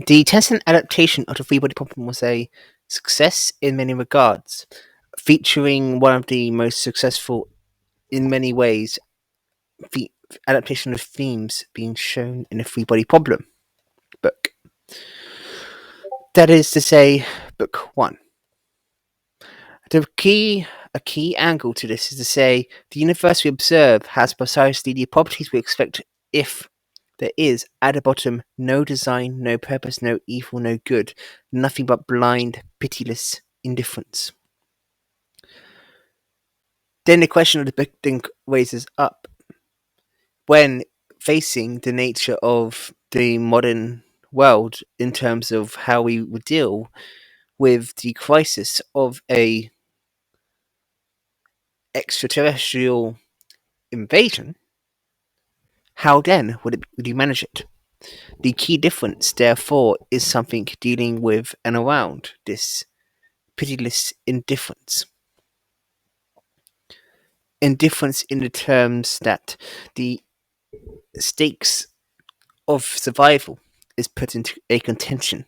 The Tencent adaptation of the three-body problem was a success in many regards, featuring one of the most successful, in many ways, the adaptation of themes being shown in the three-body problem book. That is to say, book 1. A key angle to this is to say the universe we observe has precisely the properties we expect if there is, at the bottom, no design, no purpose, no evil, no good, nothing but blind, pitiless indifference. Then the question of the book then raises up. When facing the nature of the modern world in terms of how we would deal with the crisis of a extraterrestrial invasion, how then would you manage it? The key difference, therefore, is something dealing with and around this pitiless indifference. Indifference in the terms that the stakes of survival is put into a contention.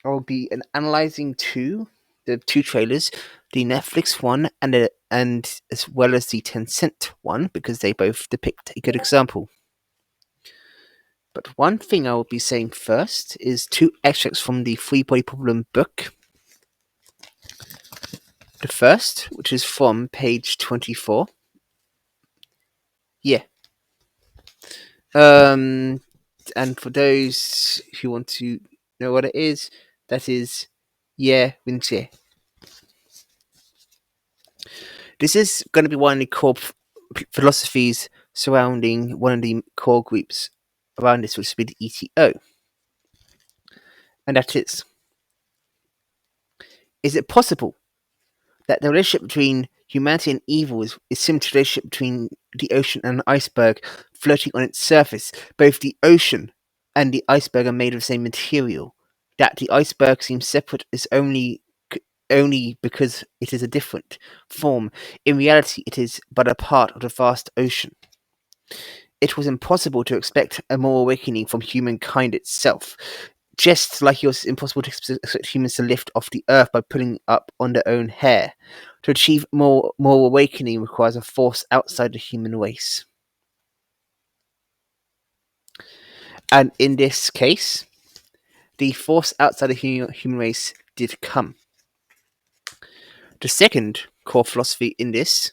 I'll be analyzing the two trailers, the Netflix one and as well as the Tencent one, because they both depict a good example. But one thing I will be saying first is two extracts from the Three Body Problem book. The first, which is from page 24. Yeah. And for those who want to know what it is, that is Ye Winjie. This is going to be one of the core philosophies surrounding one of the core groups around this, which would be the ETO. And that is it possible that the relationship between humanity and evil is similar to the relationship between the ocean and an iceberg floating on its surface? Both the ocean and the iceberg are made of the same material. That the iceberg seems separate is only because it is a different form. In reality, it is but a part of the vast ocean. It was impossible to expect a moral awakening from humankind itself, just like it was impossible to expect humans to lift off the earth by pulling up on their own hair. To achieve moral awakening requires a force outside the human race. And in this case, the force outside the human race did come. The second core philosophy in this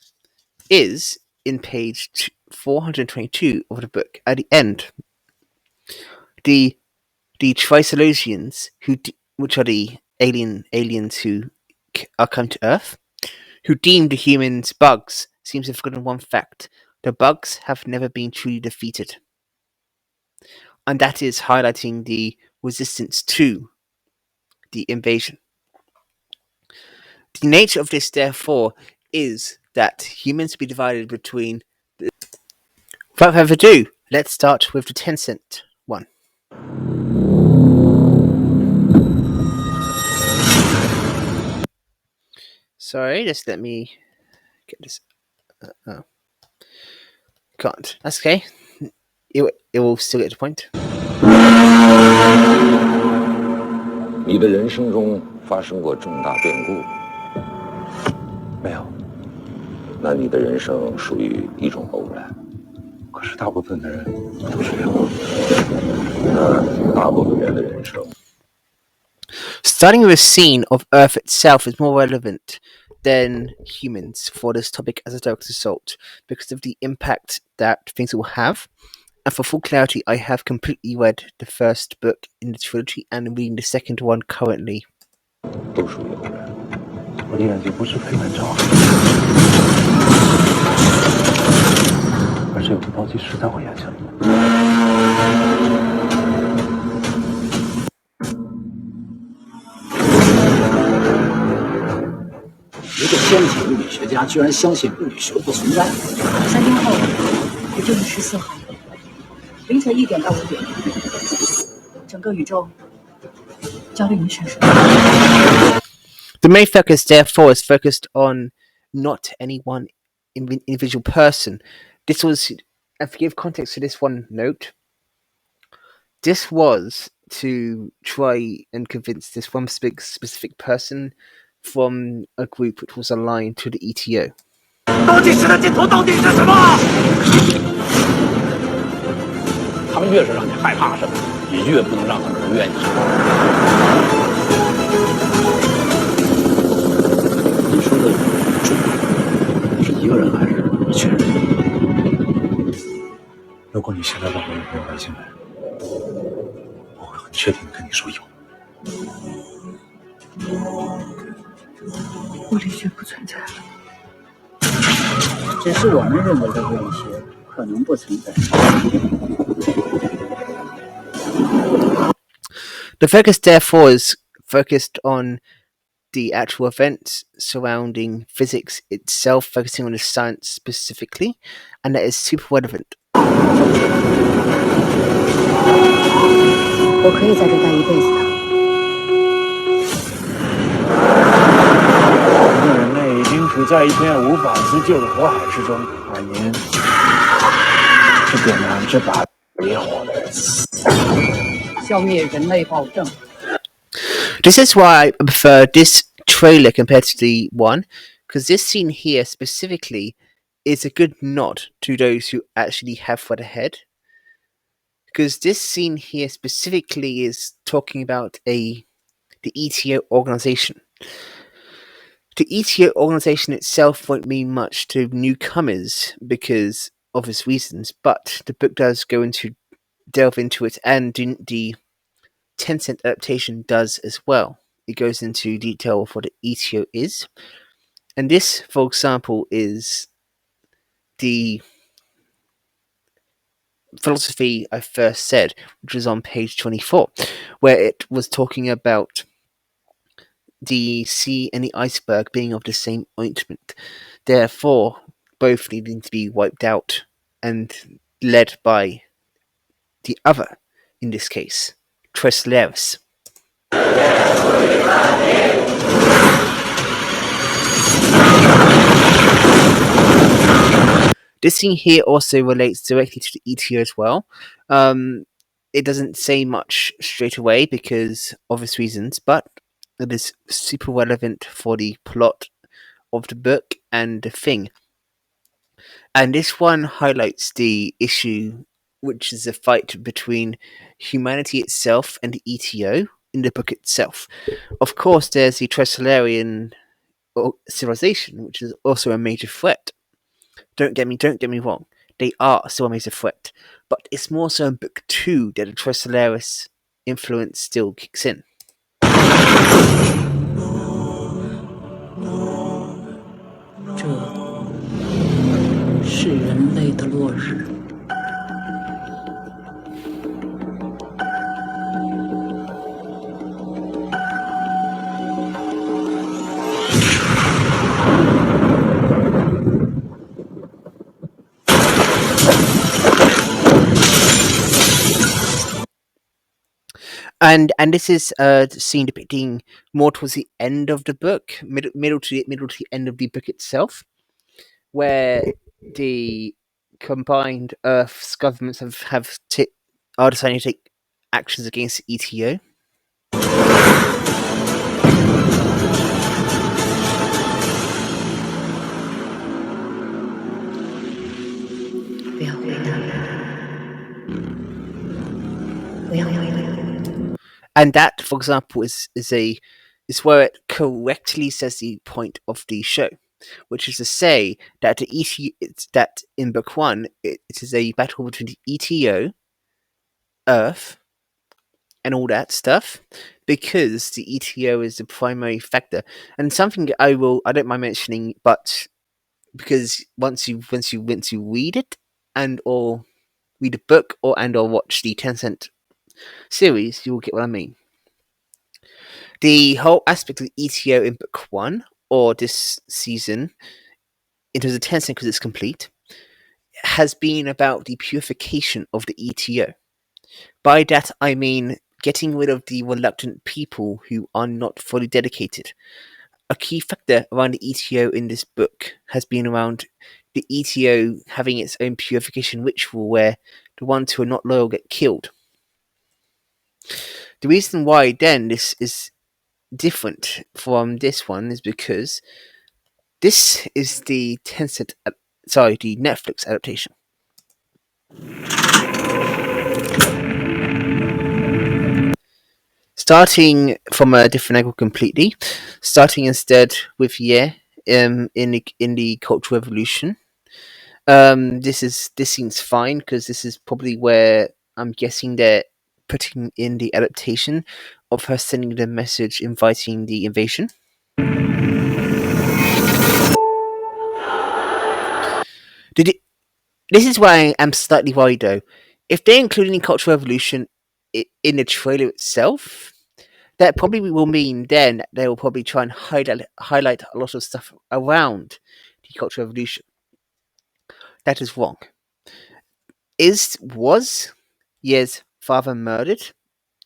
is in page 422 of the book. At the end, the Tricelosians, which are the aliens who are come to Earth, who deemed the humans bugs, seems to have forgotten one fact: the bugs have never been truly defeated, and that is highlighting the resistance to the invasion. The nature of this, therefore, is that humans be divided between. Without further ado, let's start with the Tencent one. Sorry, just let me get this. Can't. That's okay. It will still get to the point. 你的人生中发生过重大变故？没有。那你的人生属于一种偶然。可是大部分的人都是这样。那大部分人的人生。Starting with a scene of Earth itself is more relevant than humans for this topic as a direct result because of the impact that things will have. And for full clarity, I have completely read the first book in the trilogy and I'm reading the second one currently. 都属于偶然。我的眼睛不是黑板照，而是有个倒计时在我眼前。一个天体物理学家居然相信物理学不存在。3天后，也就是14号，凌晨1点到5点，整个宇宙将对你闪烁。The main focus, therefore, is focused on not any one individual person. This was, and to give context to this one note, this was to try and convince this one specific person from a group which was aligned to the ETO. 倒计时的尽头到底是什么？他们越是让你害怕什么，你越不能让他们不愿意什么。你说的主是一个人还是一群人？如果你现在问我有没有外星人，我会很确定地跟你说有。物理学不存在了，只是我们认为的物理学可能不存在。The focus, therefore, is focused on the actual events surrounding physics itself, focusing on the science specifically, and that is super relevant. 我可以在这待一辈子的。我们人类已经处在一片无法自救的火海之中，而您是点燃这把烈火的人。消灭人类暴政。This is why I prefer this trailer compared to the one, because this scene here specifically is a good nod to those who actually have read ahead. Because this scene here specifically is talking about the ETO organization. The ETO organization itself won't mean much to newcomers because obvious reasons, but the book does delve into it, and the Tencent adaptation does as well. It goes into detail of what the ETO is. And this, for example, is the philosophy I first said, which was on page 24, where it was talking about the sea and the iceberg being of the same ointment, therefore both needing to be wiped out and led by the other, in this case, Tresleris. This scene here also relates directly to the ETO as well. It doesn't say much straight away because obvious reasons, but it is super relevant for the plot of the book and the thing. And this one highlights the issue, which is a fight between humanity itself and the ETO in the book itself. Of course, there's the Tressalarian civilization, which is also a major threat. Don't get me wrong. They are still a major threat, but it's more so in book 2 that the Tresalaris influence still kicks in. 这是人类的落日。And this is a scene depicting more towards the end of the book, middle to the end of the book itself, where the combined Earth's governments are deciding to take actions against the ETO. And that, for example, is where it correctly says the point of the show, which is to say that that in book 1 it is a battle between the ETO, Earth, and all that stuff, because the ETO is the primary factor. And something I don't mind mentioning, but because once you read it and or read the book or watch the Tencent series, you will get what I mean. The whole aspect of the ETO in book 1 or this season, in terms of Tencent because it's complete, has been about the purification of the ETO. By that I mean getting rid of the reluctant people who are not fully dedicated. A key factor around the ETO in this book has been around the ETO having its own purification ritual where the ones who are not loyal get killed. The reason why then this is different from this one is because this is the the Netflix adaptation. Starting from a different angle completely, starting instead with in the Cultural Revolution. This seems fine because this is probably where I'm guessing they're putting in the adaptation of her sending the message inviting the invasion. Did it? This is why I'm slightly worried though. If they're including Cultural Revolution in the trailer itself, that probably will mean then they will probably try and highlight a lot of stuff around the Cultural Revolution. That is wrong. Was Ye's father murdered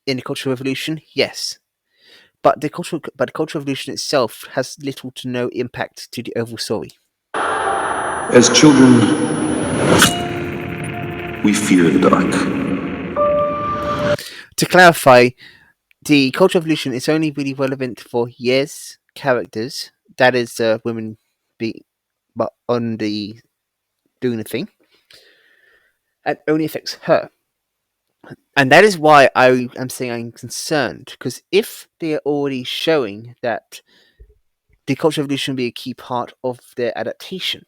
in the Cultural Revolution? Yes. But the Cultural Revolution itself has little to no impact to the overall story. As children, we fear the dark. To clarify, the Cultural Revolution is only really relevant for Ye's characters. That is, women being, but on the doing the thing, and only affects her. And that is why I am saying I'm concerned, because if they are already showing that the Cultural Revolution will be a key part of their adaptation,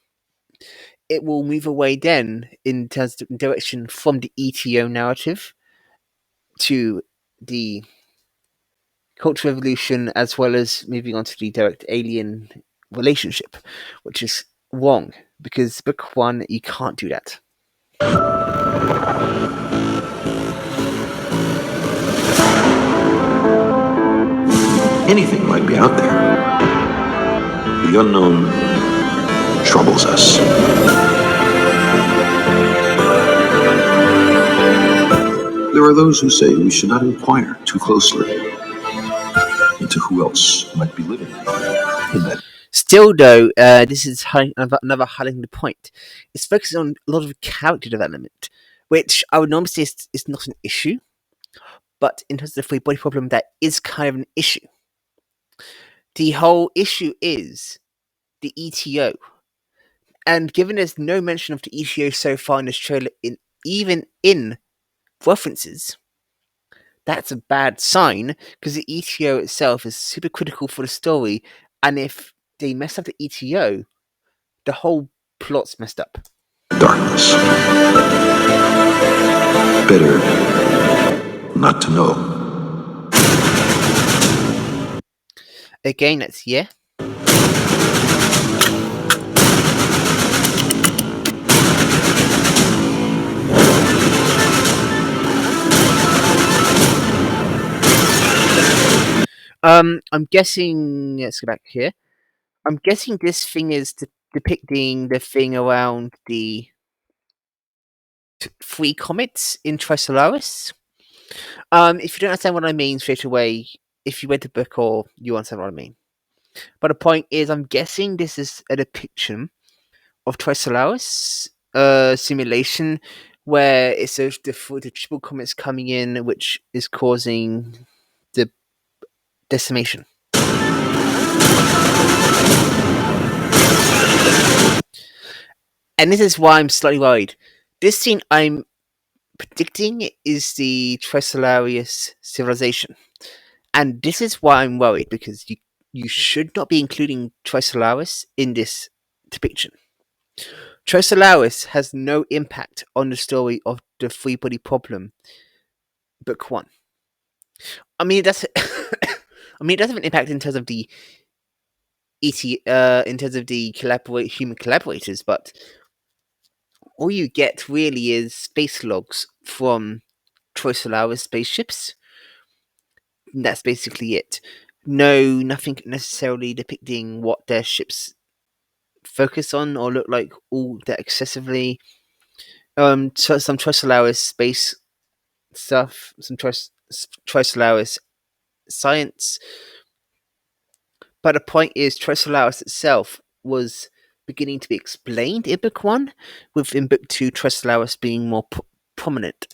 it will move away then in terms of direction from the ETO narrative to the Cultural Revolution, as well as moving on to the direct alien relationship, which is wrong, because book one, you can't do that. Anything might be out there. The unknown troubles us. There are those who say we should not inquire too closely into who else might be living in that. Still, though, this is another highlighting the point. It's focusing on a lot of character development, which I would normally say is not an issue, but in terms of the free body problem, that is kind of an issue. The whole issue is the ETO. And given there's no mention of the ETO so far in this trailer, even in references, that's a bad sign, because the ETO itself is super critical for the story, and if they mess up the ETO, the whole plot's messed up. Darkness. Better not to know. Again, that's yeah. I'm guessing. Let's go back here. I'm guessing this thing is depicting the thing around the three comets in Trisolaris. If you don't understand what I mean straight away, if you read the book, or you understand what I mean. But the point is, I'm guessing this is a depiction of Trisolaris simulation, where it's the triple comets coming in, which is causing the decimation. And this is why I'm slightly worried. This scene I'm predicting is the Trisolarius civilization. And this is why I'm worried, because you should not be including Trisolaris in this depiction. Trisolaris has no impact on the story of the Free Body Problem, book one. I mean, that's it does have an impact in terms of the in terms of the human collaborators, but all you get really is space logs from Trisolaris spaceships. And that's basically it. No, nothing necessarily depicting what their ships focus on or look like all that excessively. Some Trisolaris space stuff, some Trisolaris science. But the point is, Trisolaris itself was beginning to be explained in book one, with in book two, Trisolaris being more prominent.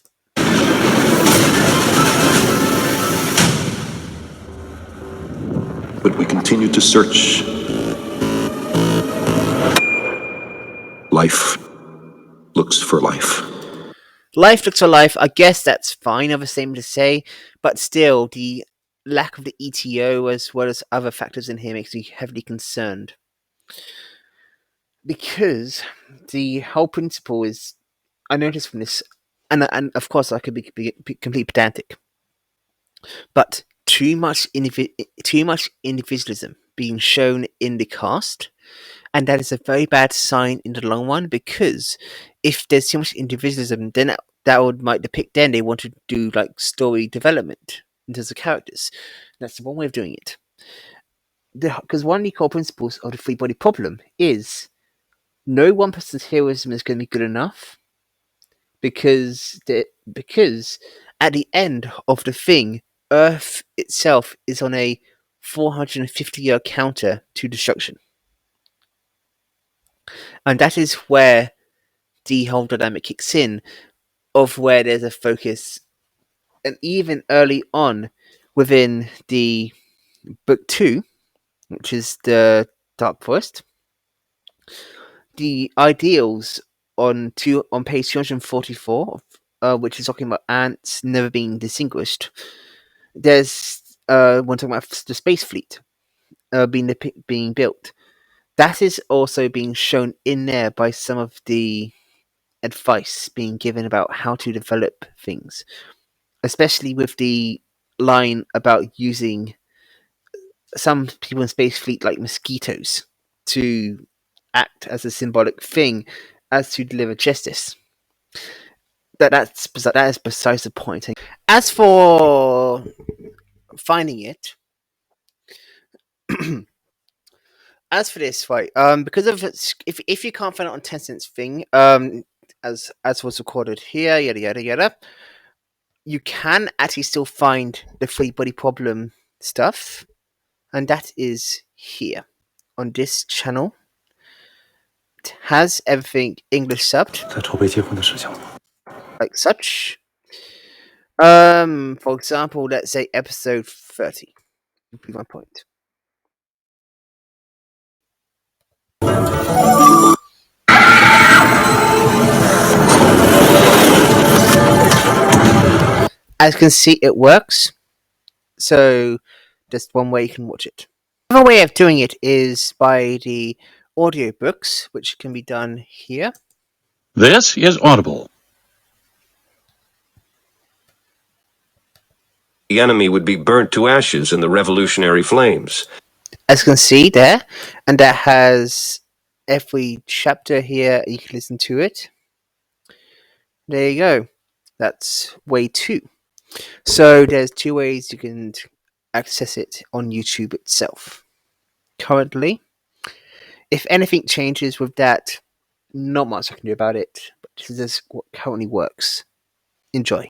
continue to search. Life looks for life. Life looks for life. I guess that's fine of a statement to say, but still, the lack of the ETO as well as other factors in here makes me heavily concerned. Because the whole principle is, I noticed from this, and of course I could be completely pedantic, but too much individualism being shown in the cast, and that is a very bad sign in the long run, because if there's too much individualism, then that might depict then they want to do like story development in terms of characters. That's the one way of doing it. Because one of the core principles of the free body problem is no one person's heroism is going to be good enough, because at the end of the thing, Earth itself is on a 450-year counter to destruction. And that is where the whole dynamic kicks in, of where there's a focus, and even early on within the book 2, which is the Dark Forest, the ideals on page 244, which is talking about ants never being distinguished. There's when talking about the space fleet being built. That is also being shown in there by some of the advice being given about how to develop things, especially with the line about using some people in space fleet like mosquitoes to act as a symbolic thing as to deliver justice. That is besides the point. As for finding it, as for this, right? Because of if you can't find it on Tencent's thing, as was recorded here, yada yada yada, you can actually still find the free body problem stuff, and that is here on this channel. It has everything English subbed, 在筹备结婚的事情。 like such. For example, let's say episode 30. Would be my point. As you can see, it works. So, just one way you can watch it. Another way of doing it is by the audiobooks, which can be done here. This is Audible. The enemy would be burnt to ashes in the revolutionary flames. As you can see there, and that has every chapter here, you can listen to it. There you go. That's way 2. So there's 2 ways you can access it on YouTube itself. Currently, if anything changes with that, not much I can do about it, but this is what currently works. Enjoy.